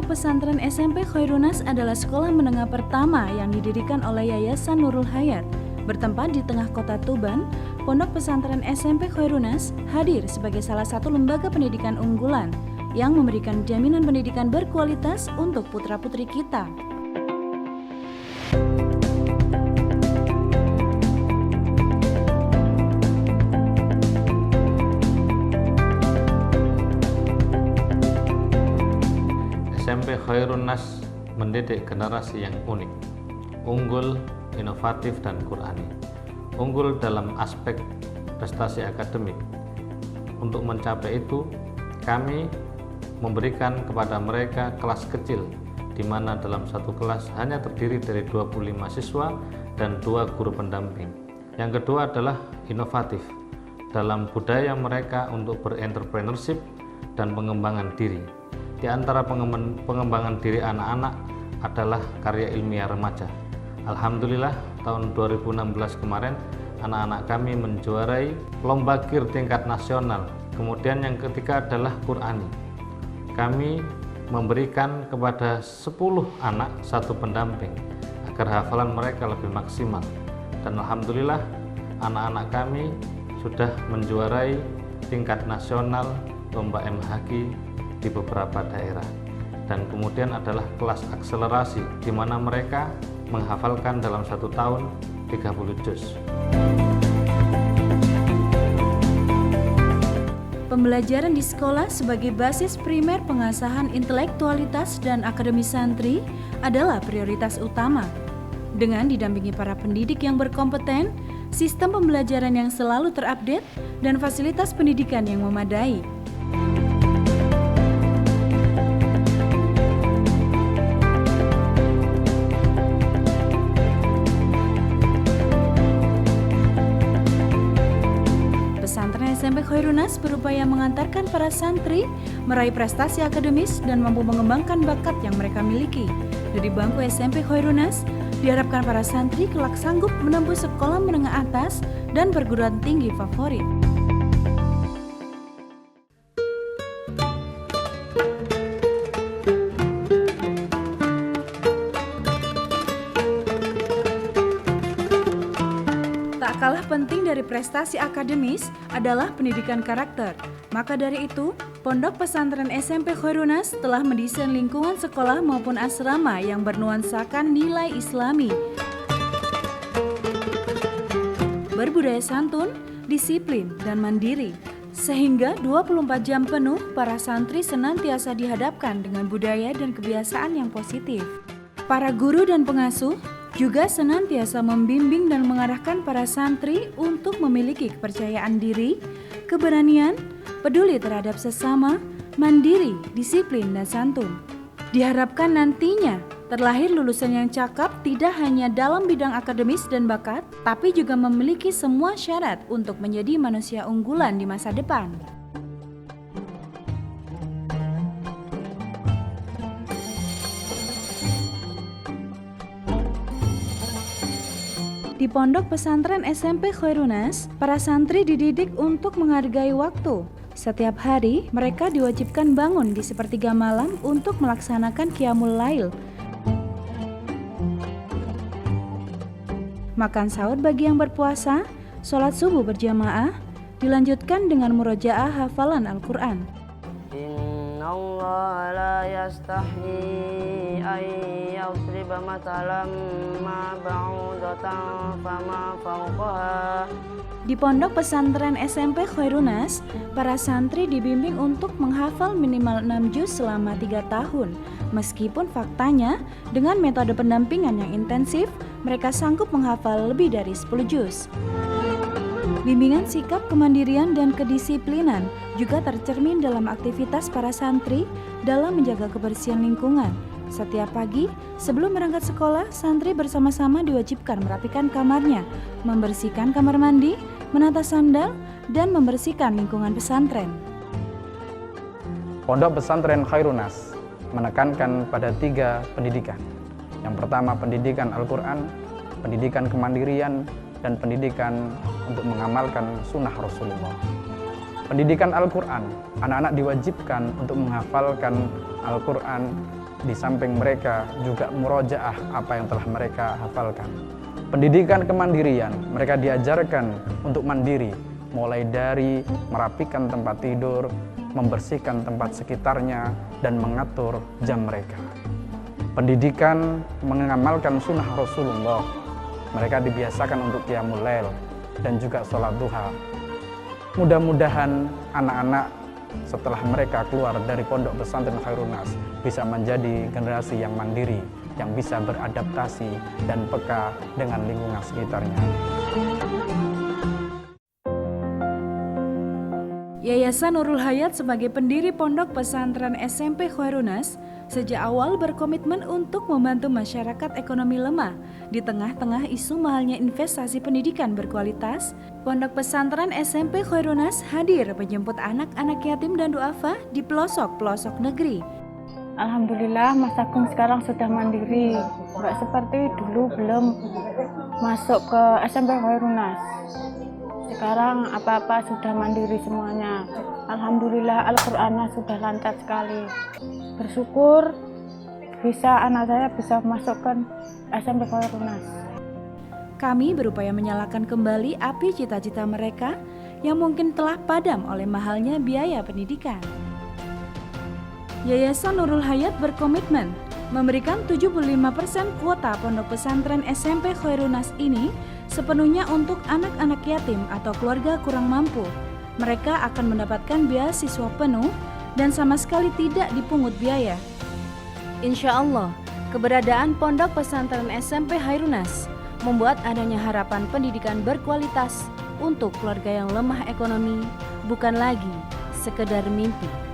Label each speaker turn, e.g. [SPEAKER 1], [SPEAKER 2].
[SPEAKER 1] Pondok Pesantren SMP Khairun-Nas adalah sekolah menengah pertama yang didirikan oleh Yayasan Nurul Hayat. Bertempat di tengah kota Tuban, Pondok Pesantren SMP Khairun-Nas hadir sebagai salah satu lembaga pendidikan unggulan yang memberikan jaminan pendidikan berkualitas untuk putra-putri kita.
[SPEAKER 2] SMP Khairun-Nas mendidik generasi yang unik, unggul, inovatif, dan Qur'ani. Unggul dalam aspek prestasi akademik. Untuk mencapai itu, kami memberikan kepada mereka kelas kecil, di mana dalam satu kelas hanya terdiri dari 25 siswa dan 2 guru pendamping. Yang kedua adalah inovatif dalam budaya mereka untuk berentrepreneurship dan pengembangan diri. Di antara pengembangan diri anak-anak adalah karya ilmiah remaja. Alhamdulillah tahun 2016 kemarin anak-anak kami menjuarai lomba KIR tingkat nasional. Kemudian yang ketiga adalah Qur'ani. Kami memberikan kepada 10 anak satu pendamping agar hafalan mereka lebih maksimal. Dan alhamdulillah anak-anak kami sudah menjuarai tingkat nasional lomba MHQ di beberapa daerah. Dan kemudian adalah kelas akselerasi, di mana mereka menghafalkan dalam 1 tahun 30 juz.
[SPEAKER 1] Pembelajaran di sekolah sebagai basis primer pengasahan intelektualitas dan akademis santri adalah prioritas utama. Dengan didampingi para pendidik yang berkompeten, sistem pembelajaran yang selalu terupdate, dan fasilitas pendidikan yang memadai. Pesantren SMP Khairun-Nas berupaya mengantarkan para santri meraih prestasi akademis dan mampu mengembangkan bakat yang mereka miliki. Dari bangku SMP Khairun-Nas, diharapkan para santri kelak sanggup menempuh sekolah menengah atas dan perguruan tinggi favorit. Tak kalah penting dari prestasi akademis adalah pendidikan karakter. Maka dari itu, Pondok Pesantren SMP Khairun-Nas telah mendesain lingkungan sekolah maupun asrama yang bernuansakan nilai Islami, berbudaya santun, disiplin, dan mandiri. Sehingga 24 jam penuh para santri senantiasa dihadapkan dengan budaya dan kebiasaan yang positif. Para guru dan pengasuh juga senantiasa membimbing dan mengarahkan para santri untuk memiliki kepercayaan diri, keberanian, peduli terhadap sesama, mandiri, disiplin, dan santun. Diharapkan nantinya terlahir lulusan yang cakap tidak hanya dalam bidang akademis dan bakat, tapi juga memiliki semua syarat untuk menjadi manusia unggulan di masa depan. Di Pondok Pesantren SMP Khairun-Nas, para santri dididik untuk menghargai waktu. Setiap hari, mereka diwajibkan bangun di sepertiga malam untuk melaksanakan qiyamul lail. Makan sahur bagi yang berpuasa, sholat subuh berjamaah, dilanjutkan dengan murojaah hafalan Al-Quran.
[SPEAKER 3] Innallaha la yastahi ay yusriba matalam ma ba'udatan fama fawqaha.
[SPEAKER 1] Di Pondok Pesantren SMP Khairun-Nas, para santri dibimbing untuk menghafal minimal 6 juz selama 3 tahun. Meskipun faktanya, dengan metode pendampingan yang intensif, mereka sanggup menghafal lebih dari 10 juz. Bimbingan sikap kemandirian dan kedisiplinan juga tercermin dalam aktivitas para santri dalam menjaga kebersihan lingkungan. Setiap pagi, sebelum berangkat sekolah, santri bersama-sama diwajibkan merapikan kamarnya, membersihkan kamar mandi, menata sandal, dan membersihkan lingkungan pesantren.
[SPEAKER 4] Pondok Pesantren Khairun-Nas menekankan pada 3 pendidikan. Yang pertama, pendidikan Al-Quran, pendidikan kemandirian, dan pendidikan untuk mengamalkan sunnah Rasulullah. Pendidikan Al-Quran, anak-anak diwajibkan untuk menghafalkan Al-Quran di samping mereka juga murojaah apa yang telah mereka hafalkan. Pendidikan kemandirian, mereka diajarkan untuk mandiri, mulai dari merapikan tempat tidur, membersihkan tempat sekitarnya, dan mengatur jam mereka. Pendidikan mengamalkan sunnah Rasulullah, mereka dibiasakan untuk qiyamul lail dan juga sholat duha. Mudah-mudahan anak-anak setelah mereka keluar dari pondok pesantren Khairun Nas bisa menjadi generasi yang mandiri, yang bisa beradaptasi dan peka dengan lingkungan sekitarnya.
[SPEAKER 1] Yayasan Nurul Hayat sebagai pendiri Pondok Pesantren SMP Khairun Nas sejak awal berkomitmen untuk membantu masyarakat ekonomi lemah. Di tengah-tengah isu mahalnya investasi pendidikan berkualitas, Pondok Pesantren SMP Khairun Nas hadir menjemput anak-anak yatim dan duafa di pelosok-pelosok negeri.
[SPEAKER 5] Alhamdulillah Mas Agung sekarang sudah mandiri, nggak seperti dulu belum masuk ke SMP Khairun Nas. Sekarang apa-apa sudah mandiri semuanya. Alhamdulillah Al-Qur'annya sudah lancar sekali. Bersyukur bisa anak saya bisa masukkan SMP Khairun Nas.
[SPEAKER 1] Kami berupaya menyalakan kembali api cita-cita mereka yang mungkin telah padam oleh mahalnya biaya pendidikan. Yayasan Nurul Hayat berkomitmen memberikan 75% kuota pondok pesantren SMP Khairun Nas ini sepenuhnya untuk anak-anak yatim atau keluarga kurang mampu. Mereka akan mendapatkan beasiswa penuh dan sama sekali tidak dipungut biaya. Insya Allah, keberadaan pondok pesantren SMP Khairun Nas membuat adanya harapan pendidikan berkualitas untuk keluarga yang lemah ekonomi, bukan lagi sekedar mimpi.